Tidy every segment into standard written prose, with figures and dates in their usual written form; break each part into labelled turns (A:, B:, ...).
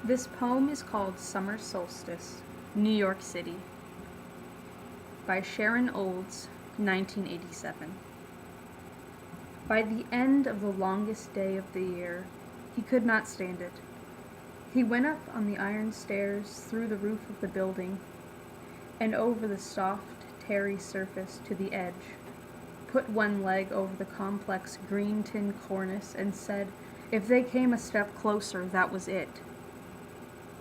A: This poem is called Summer Solstice, New York City, by Sharon Olds, 1987. By the end of the longest day of the year, he could not stand it. He went up on the iron stairs through the roof of the building, and over the soft, tarry surface to the edge, put one leg over the complex green tin cornice, and said, if they came a step closer, that was it.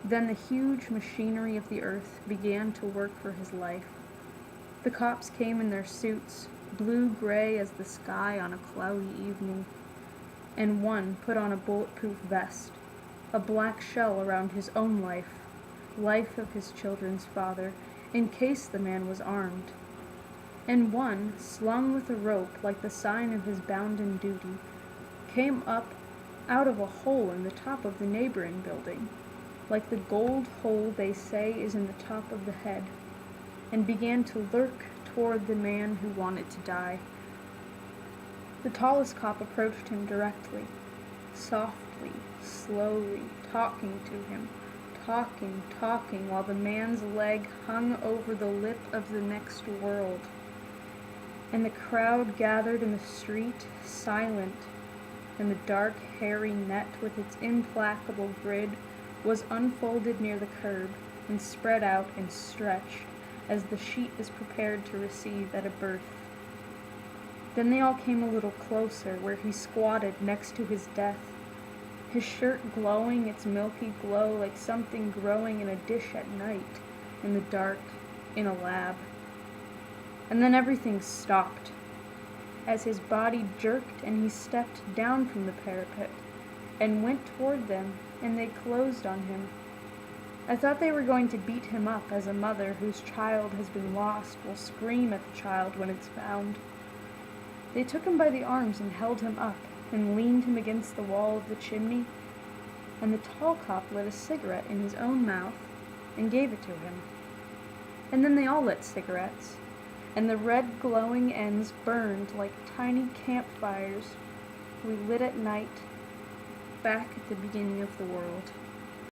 A: Then the huge machinery of the earth began to work for his life. The cops came in their suits, blue-gray as the sky on a cloudy evening, and one put on a bulletproof vest, a black shell around his own life of his children's father, in case the man was armed. And one, slung with a rope like the sign of his bounden duty, came up out of a hole in the top of the neighboring building, like the gold hole they say is in the top of the head, and began to lurk toward the man who wanted to die. The tallest cop approached him directly, softly, slowly, talking to him, talking, while the man's leg hung over the lip of the next world. And the crowd gathered in the street, silent, and the dark, hairy net with its implacable grid was unfolded near the curb and spread out and stretched as the sheet is prepared to receive at a birth. Then they all came a little closer, where he squatted next to his death, his shirt glowing its milky glow like something growing in a dish at night, in the dark, in a lab. And then everything stopped, as his body jerked and he stepped down from the parapet and went toward them, and they closed on him. I thought they were going to beat him up, as a mother whose child has been lost will scream at the child when it's found. They took him by the arms and held him up and leaned him against the wall of the chimney, and the tall cop lit a cigarette in his own mouth and gave it to him. And then they all lit cigarettes, and the red glowing ends burned like tiny campfires we lit at night back at the beginning of the world.